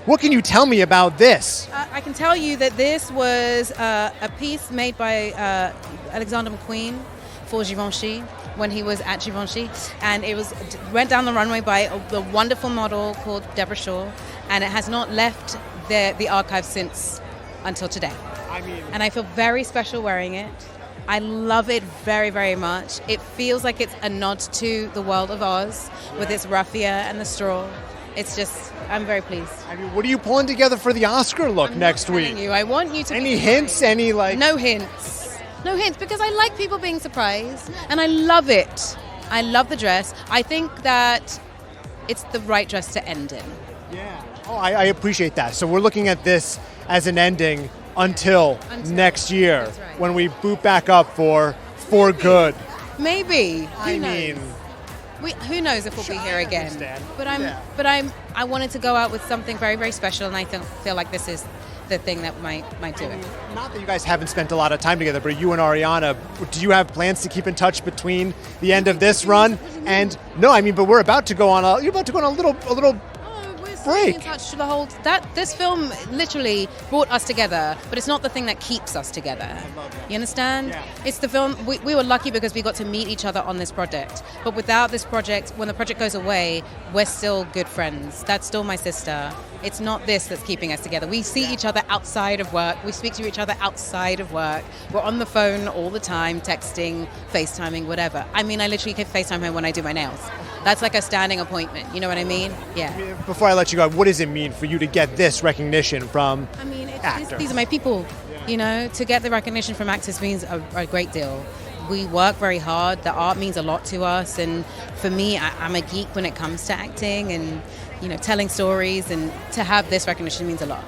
What can you tell me about this? I can tell you that this was a piece made by Alexander McQueen for Givenchy when he was at Givenchy, and went down the runway by the wonderful model called Deborah Shaw, and it has not left the archive since until today. And I feel very special wearing it. I love it very, very much. It feels like it's a nod to the world of Oz with its raffia and the straw. It's just, I'm very pleased. What are you pulling together for the Oscar look next week? I want you to. Any hints? Any No hints. No hints, because I like people being surprised, and I love it. I love the dress. I think that it's the right dress to end in. Yeah. Oh, I appreciate that. So we're looking at this as an ending until next year, right, when we boot back up for good. Maybe. I mean, who knows if we'll be here again? I wanted to go out with something very, very special, and I feel like this is the thing that might do it. Not that you guys haven't spent a lot of time together, but you and Ariana, do you have plans to keep in touch between the end of this run and but we're about to go on a little break. In touch to the whole this film literally brought us together, but it's not the thing that keeps us together. You understand? Yeah. It's the film. We were lucky because we got to meet each other on this project. But without this project, when the project goes away, we're still good friends. That's still my sister. It's not this that's keeping us together. We see each other outside of work. We speak to each other outside of work. We're on the phone all the time, texting, FaceTiming, whatever. I literally can FaceTime her when I do my nails. That's like a standing appointment. You know what I mean? Yeah. Before I let you go, what does it mean for you to get this recognition from actors? These are my people. You know, to get the recognition from actors means a great deal. We work very hard. The art means a lot to us. And for me, I'm a geek when it comes to acting and, telling stories. And to have this recognition means a lot.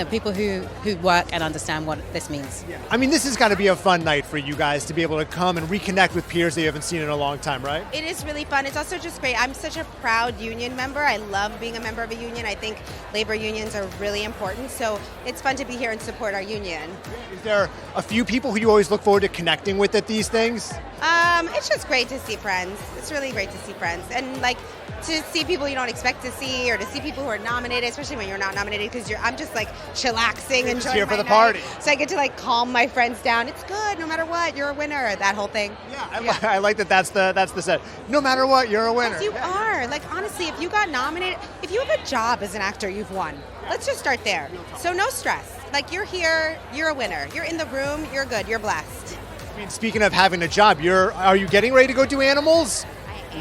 People who work and understand what this means. Yeah. This has got to be a fun night for you guys to be able to come and reconnect with peers that you haven't seen in a long time, right? It is really fun. It's also just great. I'm such a proud union member. I love being a member of a union. I think labor unions are really important. So it's fun to be here and support our union. Is there a few people who you always look forward to connecting with at these things? It's just great to see friends. It's really great to see friends. And to see people you don't expect to see, or to see people who are nominated, especially when you're not nominated, because I'm just chillaxing and here for the party. So I get to calm my friends down. It's good, no matter what, you're a winner. That whole thing. Yeah, I like that. That's the set. No matter what, you're a winner. Yes, you are. Honestly, if you got nominated, if you have a job as an actor, you've won. Let's just start there. So no stress. You're here, you're a winner. You're in the room, you're good, you're blessed. Speaking of having a job, are you getting ready to go do Animals?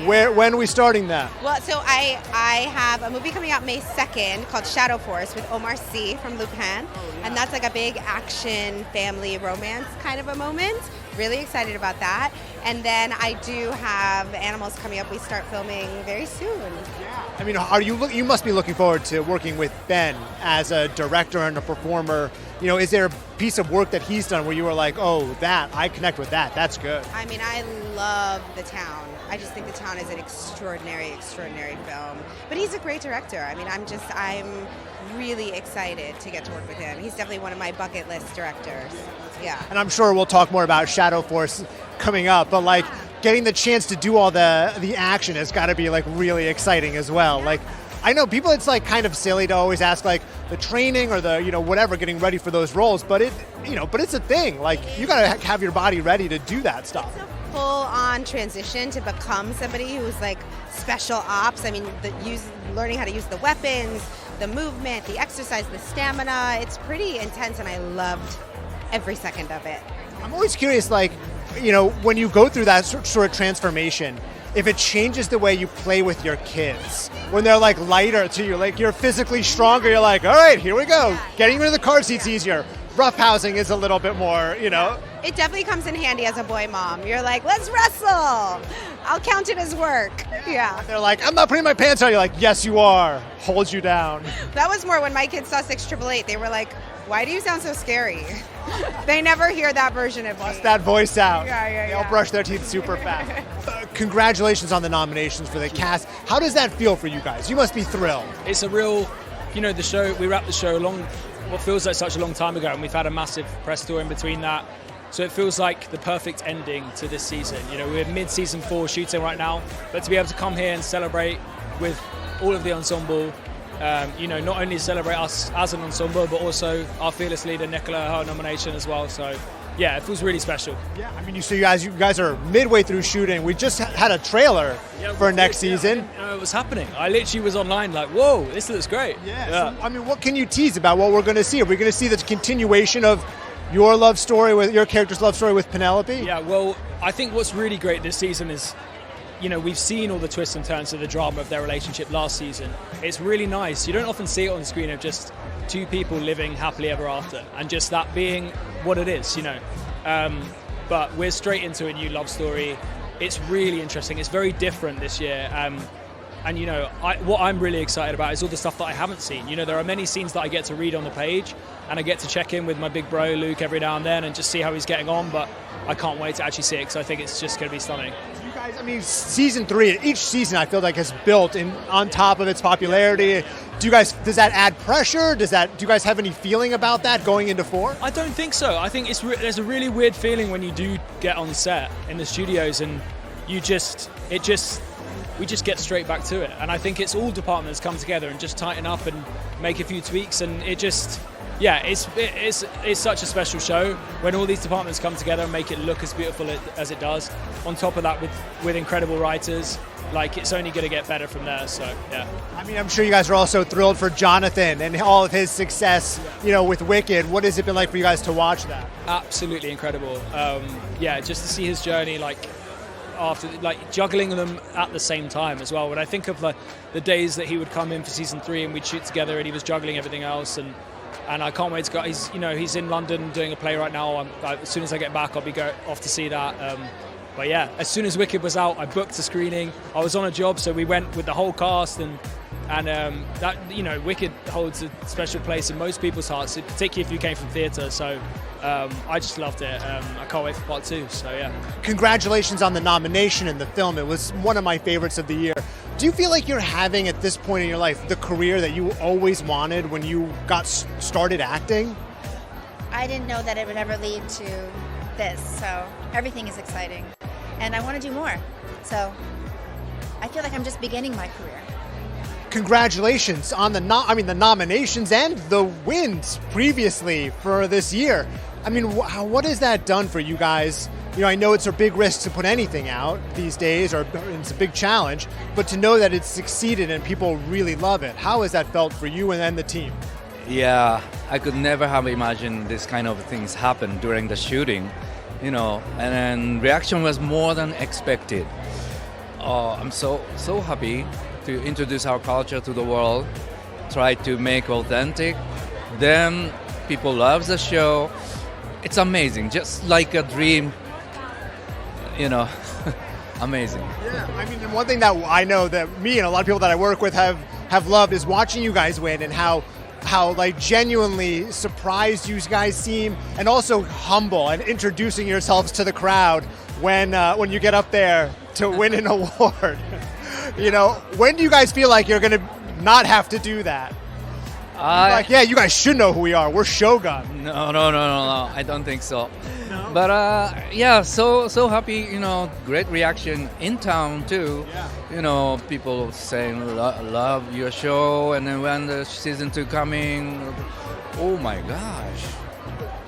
When are we starting that? Well, so I have a movie coming out May 2nd called Shadow Force with Omar Sy from Lupin. And that's a big action family romance kind of a moment. Really excited about that. And then I do have Animals coming up. We start filming very soon. Yeah. You must be looking forward to working with Ben as a director and a performer. Is there a piece of work that he's done where you were like, oh, I connect with that. That's good. I love The Town. I just think The Town is an extraordinary, extraordinary film. But he's a great director. I'm really excited to get to work with him. He's definitely one of my bucket list directors. Yeah. And I'm sure we'll talk more about Shadow Force coming up, but getting the chance to do all the action has got to be really exciting as well. Yeah. I know people, it's kind of silly to always ask the training or the whatever, getting ready for those roles, but it's a thing. You got to have your body ready to do that stuff. It's a full-on transition to become somebody who's special ops. Learning how to use the weapons, the movement, the exercise, the stamina. It's pretty intense, and I loved every second of it. I'm always curious, when you go through that sort of transformation, if it changes the way you play with your kids, when they're lighter to you, you're physically stronger, you're all right, here we go. Getting rid of the car seat's easier. Roughhousing is a little bit more, It definitely comes in handy as a boy mom. You're let's wrestle. I'll count it as work. Yeah. They're I'm not putting my pants on. You're yes, you are. Hold you down. That was more when my kids saw 6888. They were why do you sound so scary? They never hear that version of me. Bust that voice out. Yeah. They all brush their teeth super fast. Congratulations on the nominations for the cast. How does that feel for you guys? You must be thrilled. It's a real, the show, we wrapped the show what feels like such a long time ago, and we've had a massive press tour in between that. So it feels like the perfect ending to this season. We're mid-season 4 shooting right now, but to be able to come here and celebrate with all of the ensemble not only celebrate us as an ensemble, but also our fearless leader, Nicola, her nomination as well. So, yeah, it feels really special. Yeah, I mean, you guys are midway through shooting. We just had a trailer for next season. I didn't know it was happening. I literally was online like, whoa, this looks great. Yeah. So, I mean, what can you tease about what we're going to see? Are we going to see the continuation of your love story with your character's love story with Penelope? Yeah, well, I think what's really great this season is, we've seen all the twists and turns of the drama of their relationship last season. It's really nice. You don't often see it on screen of just two people living happily ever after, and just that being what it is, But we're straight into a new love story. It's really interesting. It's very different this year. What I'm really excited about is all the stuff that I haven't seen. There are many scenes that I get to read on the page, and I get to check in with my big bro Luke every now and then and just see how he's getting on. But I can't wait to actually see it because I think it's just going to be stunning. You guys, I mean, season 3, each season I feel like has built on top of its popularity. Does that add pressure? Do you guys have any feeling about that going into 4? I don't think so. I think there's a really weird feeling when you do get on set in the studios and we just get straight back to it. And I think it's all departments come together and just tighten up and make a few tweaks, and it just, it's such a special show when all these departments come together and make it look as beautiful as it does. On top of that, with incredible writers, it's only going to get better from there. So yeah. I mean, I'm sure you guys are also thrilled for Jonathan and all of his success, with Wicked. What has it been like for you guys to watch that? Absolutely incredible. Just to see his journey, after juggling them at the same time as well. When I think of the days that he would come in for season 3 and we'd shoot together and he was juggling everything else, and I can't wait to go. He's in London doing a play right now. As soon as I get back, I'll be off to see that. But yeah, as soon as Wicked was out, I booked a screening. I was on a job, so we went with the whole cast, and that Wicked holds a special place in most people's hearts, particularly if you came from theatre. So I just loved it. I can't wait for part 2. So yeah. Congratulations on the nomination and the film. It was one of my favorites of the year. Do you feel like you're having at this point in your life the career that you always wanted when you got started acting? I didn't know that it would ever lead to this, so everything is exciting. And I want to do more. So I feel like I'm just beginning my career. Congratulations on the nominations and the wins previously for this year. I mean, what has that done for you guys? I know it's a big risk to put anything out these days, or it's a big challenge, but to know that it's succeeded and people really love it, how has that felt for you and the team? Yeah, I could never have imagined this kind of things happen during the shooting, and then reaction was more than expected. I'm so happy to introduce our culture to the world, try to make authentic. Then people love the show. It's amazing, just like a dream, amazing. Yeah, I mean, and one thing that I know that me and a lot of people that I work with have loved is watching you guys win, and how genuinely surprised you guys seem, and also humble, and introducing yourselves to the crowd when you get up there to win an award. When do you guys feel like you're going to not have to do that? You guys should know who we are. We're Shogun. No. I don't think so. No? But so happy. Great reaction in town too. Yeah. People saying love your show, and then when the season 2 coming, oh my gosh.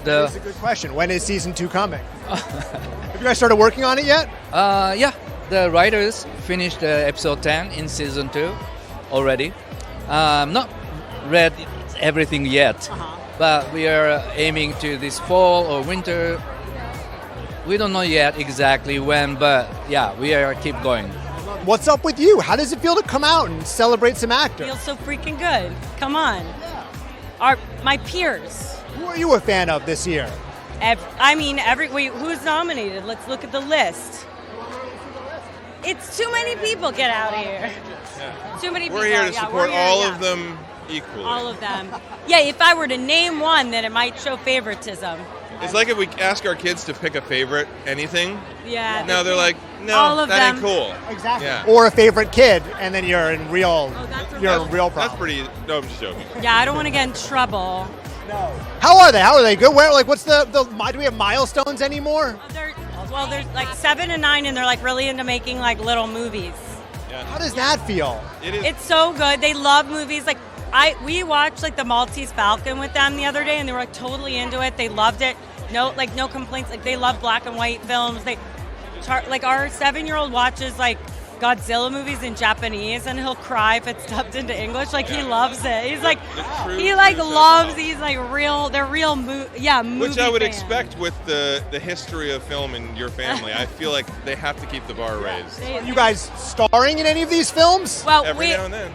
That's a good question. When is season 2 coming? Have you guys started working on it yet? Yeah. The writers finished episode 10 in season 2 already. Not read everything yet, but we are aiming to this fall or winter. We don't know yet exactly when, but yeah, we are keep going. What's up with you? How does it feel to come out and celebrate some actors? Feels so freaking good. Come on. My peers. Who are you a fan of this year? Who's nominated? Let's look at the list. It's too many people. Get out of here. Yeah. Too many people. We're here to support all of them equally. All of them. Yeah, if I were to name one, then it might show favoritism. It's like if we ask our kids to pick a favorite anything. Yeah. No, they're like, no, all of that them. ain't cool. Exactly. Yeah. Or a favorite kid, and then you're in real problem. That's pretty. No, I'm just joking. Yeah, I don't want to get in trouble. No. How are they? Good? What's do we have milestones anymore? There's like 7 and 9, and they're like really into making like little movies. Yeah. How does that feel? It is. It's so good. They love movies. Like We watched like the Maltese Falcon with them the other day, and they were like totally into it. They loved it. No complaints. Like they love black and white films. Like our 7-year-old watches like Godzilla movies in Japanese, and he'll cry if it's dubbed into English. Like he loves it. He's like loves. He's like real. They're real movie. Which I would fans. expect with the history of film in your family. I feel like they have to keep the bar raised. Are you guys starring in any of these films? Well, Every now and then.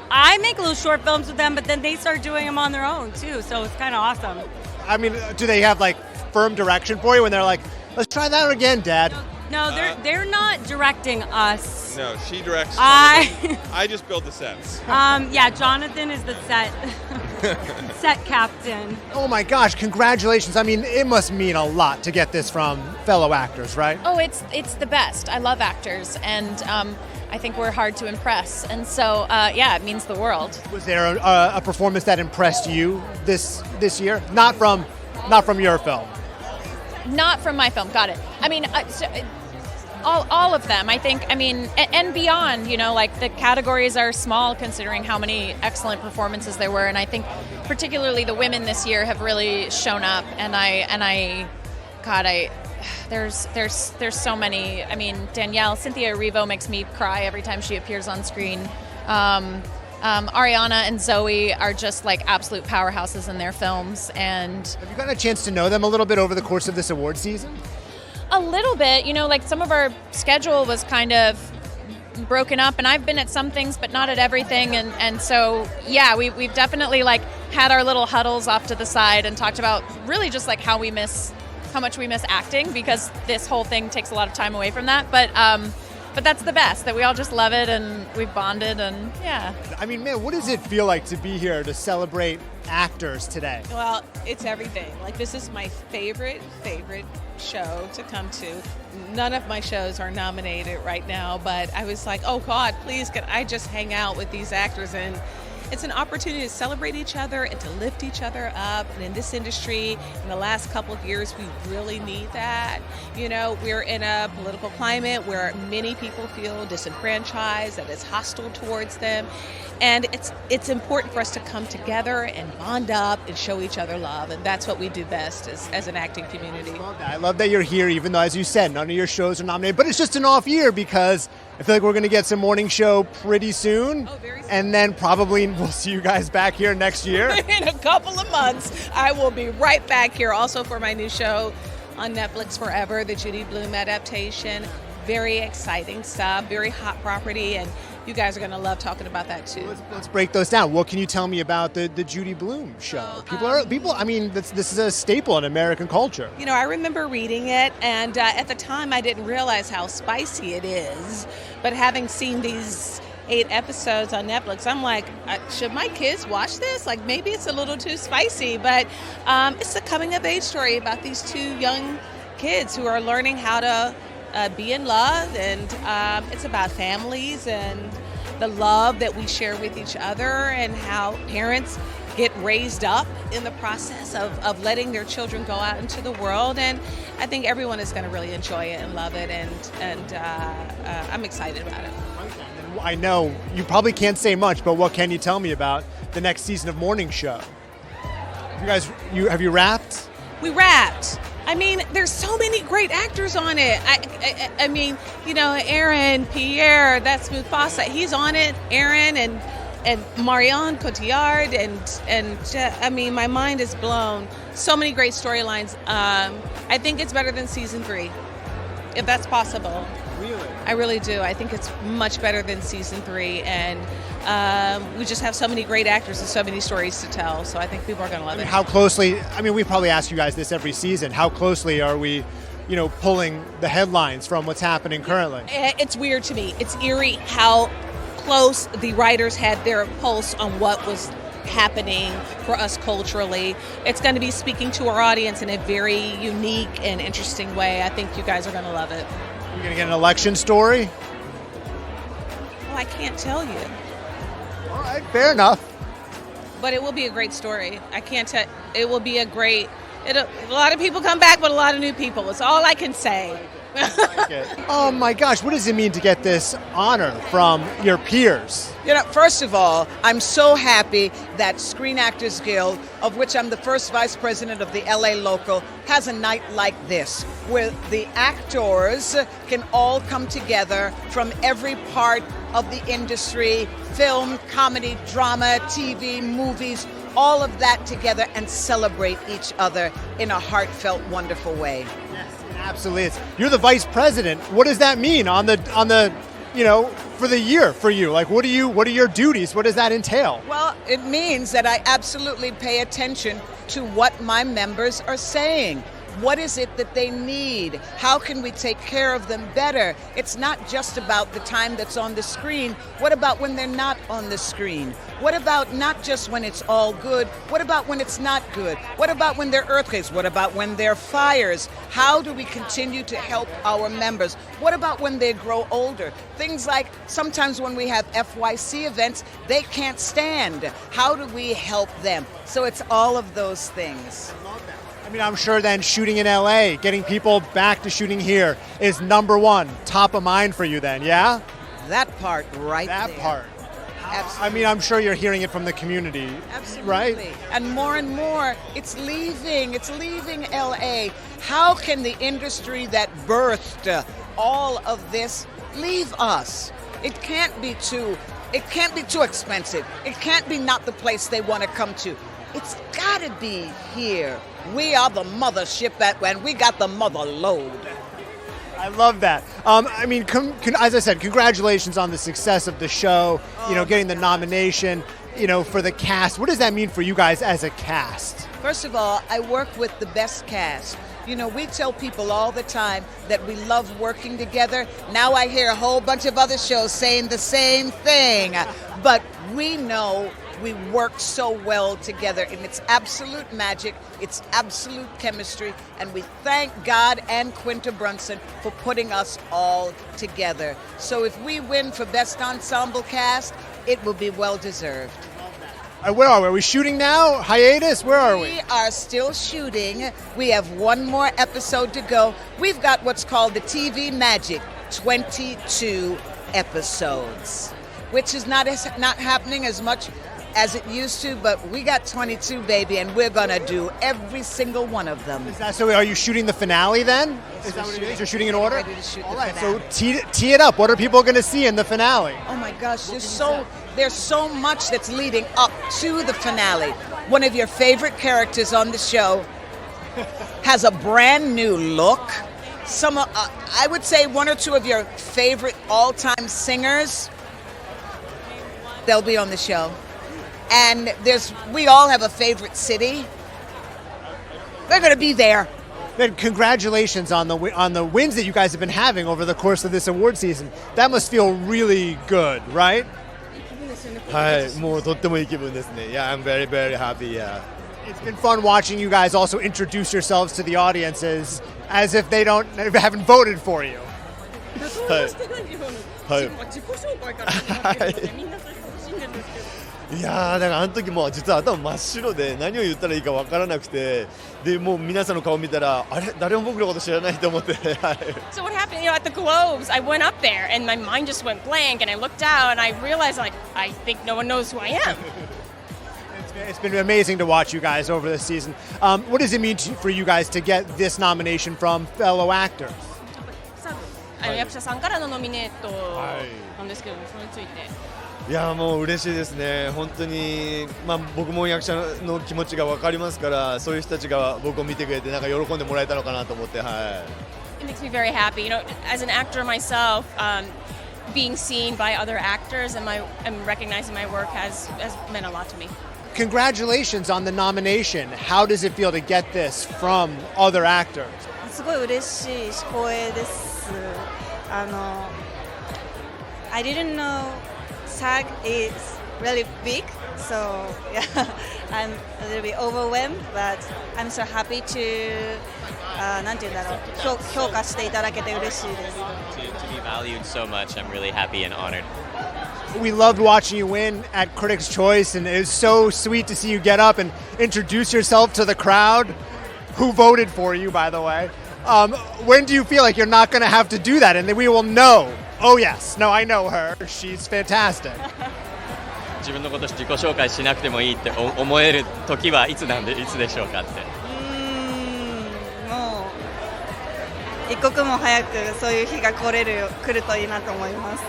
I make little short films with them, but then they start doing them on their own too. So it's kind of awesome. I mean, do they have like firm direction for you when they're like, let's try that again, Dad? No, they're not directing us. No, she directs. I just build the sets. Jonathan is the set captain. Oh my gosh, congratulations. I mean, it must mean a lot to get this from fellow actors, right? Oh, it's the best. I love actors, and I think we're hard to impress. And so, it means the world. Was there a performance that impressed you this year? Not from your film. Not from my film, got it. I mean, all of them, I think, and beyond, like the categories are small considering how many excellent performances there were. And I think particularly the women this year have really shown up. There's so many. I mean, Cynthia Erivo makes me cry every time she appears on screen. Ariana and Zoe are just like absolute powerhouses in their films. And have you gotten a chance to know them a little bit over the course of this award season? A little bit, like some of our schedule was kind of broken up, and I've been at some things but not at everything, and so we've definitely like had our little huddles off to the side and talked about really just like how much we miss acting, because this whole thing takes a lot of time away from that, but that's the best, that we all just love it and we've bonded, and yeah. I mean, man, what does it feel like to be here to celebrate actors today? Well, it's everything. Like, this is my favorite show to come to. None of my shows are nominated right now, but I was like, oh God, please can I just hang out with these actors? And it's an opportunity to celebrate each other and to lift each other up. And in this industry, in the last couple of years, we really need that. We're in a political climate where many people feel disenfranchised, that it's hostile towards them. And it's important for us to come together and bond up and show each other love. And that's what we do best as an acting community. I love that you're here, even though, as you said, none of your shows are nominated. But it's just an off year, because I feel like we're going to get some morning show pretty soon. Oh, very soon. And then probably we'll see you guys back here next year. In a couple of months, I will be right back here also for my new show on Netflix, Forever, the Judy Blume adaptation. Very exciting stuff, very hot property, and you guys are going to love talking about that too. Let's break those down. What can you tell me about the Judy Blume show? People. I mean, this is a staple in American culture. I remember reading it, and at the time I didn't realize how spicy it is. But having seen these 8 episodes on Netflix, I'm like, should my kids watch this? Like, maybe it's a little too spicy. But it's a coming-of-age story about these 2 young kids who are learning how to be in love, and it's about families and the love that we share with each other, and how parents get raised up in the process of letting their children go out into the world. And I think everyone is going to really enjoy it and love it, and I'm excited about it. I know you probably can't say much, but what can you tell me about the next season of Morning Show? Have you wrapped? We wrapped. I mean, there's so many great actors on it. I mean, Aaron, Pierre, that's Mufasa. He's on it. Aaron and Marion Cotillard, and I mean, my mind is blown. So many great storylines. I think it's better than season 3, if that's possible. Really? I really do. I think it's much better than season 3, and we just have so many great actors and so many stories to tell, so I think people are going to love it. How closely, we probably ask you guys this every season, how closely are we, pulling the headlines from what's happening currently? It's weird to me. It's eerie how close the writers had their pulse on what was happening for us culturally. It's going to be speaking to our audience in a very unique and interesting way. I think you guys are going to love it. You're going to get an election story? Well, I can't tell you. All right, fair enough. But it will be a great story. I can't tell. It will be a lot of people come back, but a lot of new people. It's all I can say. Oh my gosh, what does it mean to get this honor from your peers? You know, first of all, I'm so happy that Screen Actors Guild, of which I'm the first vice president of the LA local, has a night like this, where the actors can all come together from every part of the industry, film, comedy, drama, TV, movies, all of that together and celebrate each other in a heartfelt, wonderful way. Yes, it absolutely is. You're the vice president. What does that mean on the for the year for you? Like, what are your duties? What does that entail? Well, it means that I absolutely pay attention to what my members are saying. What is it that they need? How can we take care of them better? It's not just about the time that's on the screen. What about when they're not on the screen? What about not just when it's all good? What about when it's not good? What about when there are earthquakes? What about when there are fires? How do we continue to help our members? What about when they grow older? Things like sometimes when we have FYC events, they can't stand. How do we help them? So it's all of those things. I mean, I'm sure then shooting in LA, getting people back to shooting here is number one, top of mind for you then, yeah? That part right there. That part. Absolutely. I mean, I'm sure you're hearing it from the community, Absolutely. right? And more, it's leaving LA. How can the industry that birthed all of this leave us? It can't be too expensive. It can't be not the place they want to come to. It's got to be here. We are the mothership and we got the mother load. I love that. I mean, as I said, congratulations on the success of the show, getting the nomination, for the cast. What does that mean for you guys as a cast? First of all, I work with the best cast. We tell people all the time that we love working together. Now I hear a whole bunch of other shows saying the same thing. But we know we work so well together, and it's absolute magic, it's absolute chemistry, and we thank God and Quinta Brunson for putting us all together. So if we win for Best Ensemble Cast, it will be well deserved. Where are we? Are we shooting now? Hiatus? Where are we? We are still shooting. We have one more episode to go. We've got what's called the TV Magic, 22 episodes, which is not happening as much as it used to, but we got 22, baby, and we're gonna do every single one of them. Is that so? Are you shooting the finale then? Yes, is that what it is? shooting. You're shooting in order? Ready to shoot All the right, finale. so tee it up. What are people going to see in the finale? Oh my gosh, there's so much that's leading up to the finale. One of your favorite characters on the show has a brand new look. I would say one or two of your favorite all-time singers, they'll be on the show. And we all have a favorite city. They're going to be there. Then congratulations on the wins that you guys have been having over the course of this award season. That must feel really good, right? はい、もうとってもいい気分ですね。Yeah, I'm very, very happy. Yeah. It's been fun watching you guys also introduce yourselves to the audiences as if they haven't voted for you. はいいやーだからあの時も実は頭真っ白で何を言ったらいいか分からなくてでもう皆さんの顔見たらあれ誰も僕のこと知らないと思って So what happened, at the Globes, I went up there and my mind just went blank and I looked out and I realized I think no one knows who I am. It's been amazing to watch you guys over this season. What does it mean for you guys to get this nomination from fellow actors? 役者さんからのノミネートなんですけど、それについて。いやもう嬉しいですね。本当に僕も役者の気持ちが分かりますからそういう人たちが僕を見てくれてなんか喜んでもらえたのかなと思ってはい。It makes me very happy. As an actor myself, being seen by other actors and recognizing my work has meant a lot to me. Congratulations on the nomination. How does it feel to get this from other actors? すごい嬉しいし光栄です。I didn't know SAG is really big, so yeah, I'm a little bit overwhelmed, but I'm so happy to なんて言うんだろう、評価していただけて嬉しいです。To be valued so much, I'm really happy and honored. We loved watching you win at Critics' Choice, and it was so sweet to see you get up and introduce yourself to the crowd, who voted for you, by the way. When do you feel like you're not going to have to do that, and then we will know? Oh yes, no, I know her. She's fantastic. 自分のこと自己紹介しなくてもいいって思える時はいつでしょうかって。もう一刻も早くそういう日が来るといいなと思います。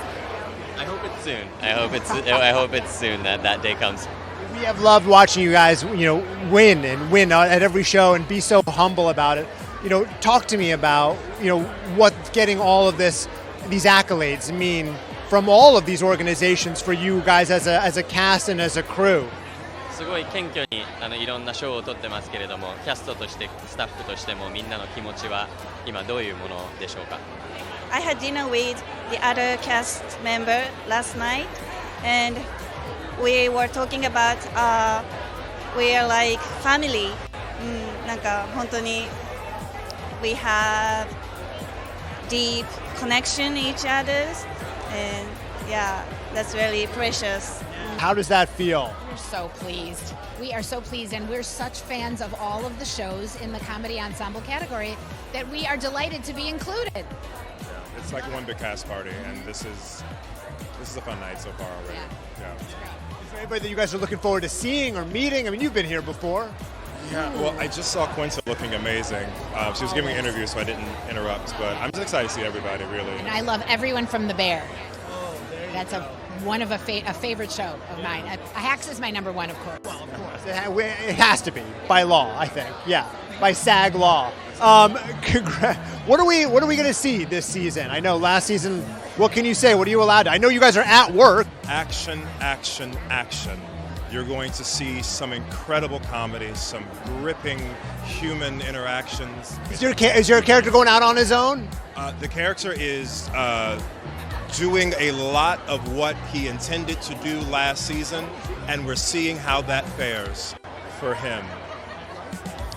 I hope it's soon. I hope it's soon that day comes. We have loved watching you guys, win at every show and be so humble about it. Talk to me about, what getting all of these accolades mean from all of these organizations for you guys as a cast and as a crew. すごい謙虚にいろんな賞を取ってますけれども、キャストとしてスタッフとしてもみんなの気持ちは今どういうものでしょうか。I had dinner with the other cast member last night, and we were talking about we are like family. なんか本当に we have deep connection each other's, and yeah, that's really precious. How does that feel? We're so pleased. We are so pleased, and we're such fans of all of the shows in the comedy ensemble category that we are delighted to be included. It's like one big cast party, and this is a fun night so far already. Yeah. Is there anybody that you guys are looking forward to seeing or meeting? I mean, you've been here before. Yeah, well, I just saw Quinta looking amazing. She was giving an interview, so I didn't interrupt, but I'm just excited to see everybody, really. And I love everyone from The Bear. That's a favorite show of mine. Hacks is my number one, of course. Well, of course. It has to be, by law, I think. Yeah, by SAG law. What are we going to see this season? I know last season, what can you say? What are you allowed to? I know you guys are at work. Action, action, action. You're going to see some incredible comedy, some gripping human interactions. Is your character going out on his own? The character is doing a lot of what he intended to do last season, and we're seeing how that fares for him.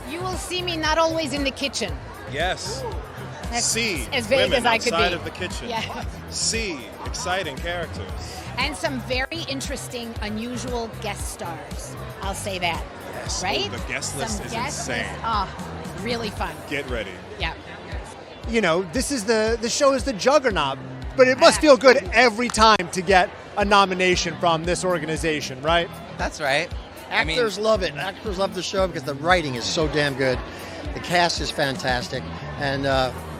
You will see me not always in the kitchen. Yes. See as vague women as I could outside be. of the kitchen. Yeah. See exciting characters. And some very interesting, unusual guest stars. I'll say that. Yes. Right? Oh, the guest list is insane. Really fun. Get ready. Yeah. This is the show is the juggernaut, but it must feel good every time to get a nomination from this organization, right? That's right. Actors love it. Actors love the show because the writing is so damn good. The cast is fantastic, and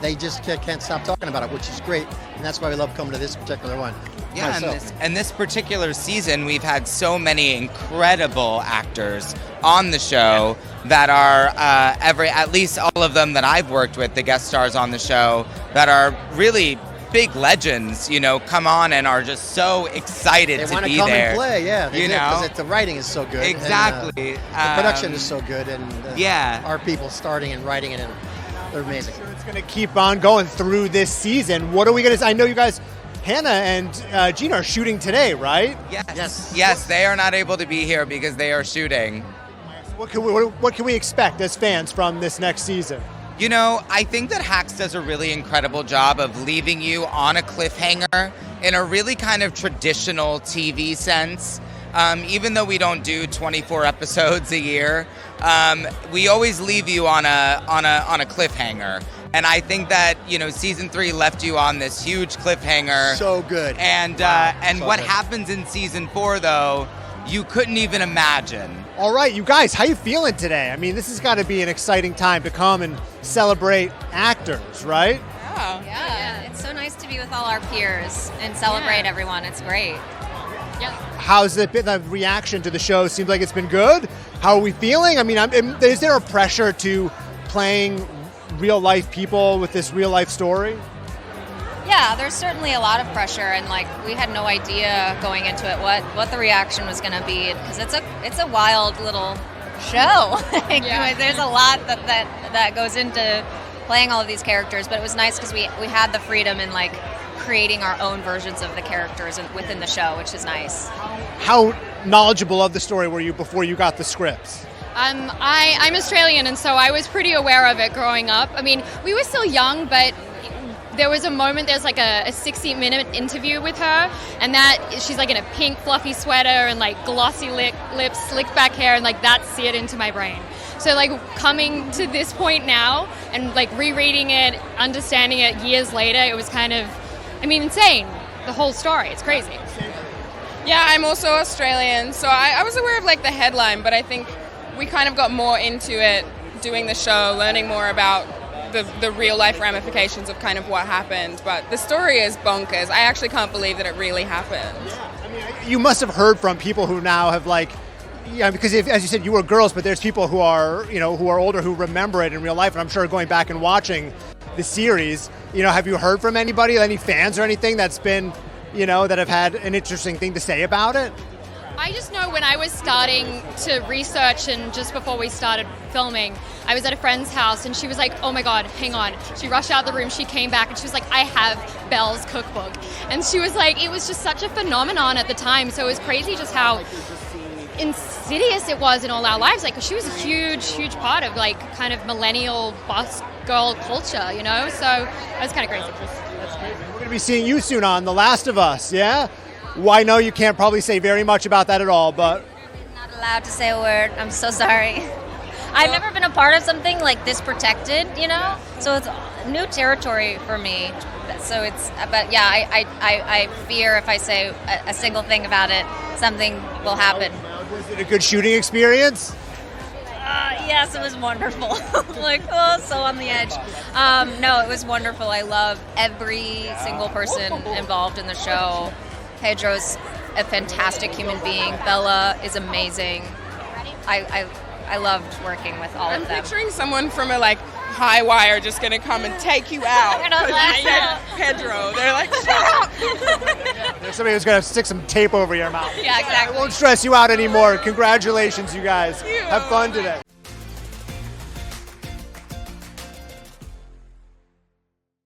they just can't stop talking about it, which is great. And that's why we love coming to this particular one. Yeah, and this particular season, we've had so many incredible actors on the show that are at least all of them that I've worked with, the guest stars on the show, that are really big legends, come on and are just so excited to be there. They want to come and play, yeah. Because the writing is so good. Exactly. And, the production is so good, and our people starting and writing it, and they're amazing. So it's going to keep on going through this season. What are we going to? I know you guys, Hannah and Gina, are shooting today, right? Yes. They are not able to be here because they are shooting. What can we expect as fans from this next season? I think that Hacks does a really incredible job of leaving you on a cliffhanger in a really kind of traditional TV sense. Even though we don't do 24 episodes a year, we always leave you on a cliffhanger. And I think that season 3 left you on this huge cliffhanger. So good. And what happens in season 4 though, you couldn't even imagine. All right, you guys, how you feeling today? I mean, this has got to be an exciting time to come and celebrate actors, right? Yeah. It's so nice to be with all our peers and celebrate everyone. It's great. Yeah. How's it been? The reaction to the show seems like it's been good. How are we feeling? I mean, is there a pressure to playing real life people with this real life story? Yeah, there's certainly a lot of pressure, and we had no idea going into it what the reaction was going to be, because it's a wild little show. There's a lot that goes into playing all of these characters, but it was nice because we had the freedom in creating our own versions of the characters within the show, which is nice. How knowledgeable of the story were you before you got the scripts? I'm Australian, and so I was pretty aware of it growing up. I mean, we were still young, but there was a moment, there's a 60-minute interview with her, and that she's in a pink fluffy sweater and glossy lips, slick back hair, and that seared into my brain. So like coming to this point now and like rereading it, understanding it years later, it was kind of, I mean, insane. The whole story, it's crazy. Yeah, I'm also Australian, so I was aware of like the headline, but I think we kind of got more into it doing the show, learning more about the real life ramifications of kind of what happened. But the story is bonkers. I actually can't believe that it really happened. Yeah, I mean, you must have heard from people who now have like, yeah, because as you said, you were girls, but there's people who are, who are older who remember it in real life, and I'm sure going back and watching the series, have you heard from anybody, any fans or anything that's been, that have had an interesting thing to say about it? I just know when I was starting to research and just before we started filming, I was at a friend's house and she was like, oh my God, hang on. She rushed out of the room, she came back and she was like, I have Belle's cookbook. And she was like, it was just such a phenomenon at the time. So it was crazy just how insidious it was in all our lives. Like she was a huge part of like kind of millennial boss girl culture, So it was kind of crazy. That's crazy. We're going to be seeing you soon on The Last of Us, yeah? Well, I know you can't probably say very much about that at all, but... I'm not allowed to say a word. I'm so sorry. I've never been a part of something like this protected, So it's new territory for me. So but yeah, I fear if I say a single thing about it, something will happen. Was it a good shooting experience? Yes, it was wonderful. So on the edge. No, it was wonderful. I love every single person involved in the show. Pedro's a fantastic human being. Bella is amazing. I loved working with all of them. I'm picturing someone from a high wire just gonna come and take you out. Pedro. They're like, stop! There's somebody who's gonna stick some tape over your mouth. Yeah, exactly. I won't stress you out anymore. Congratulations, you guys. Have fun today.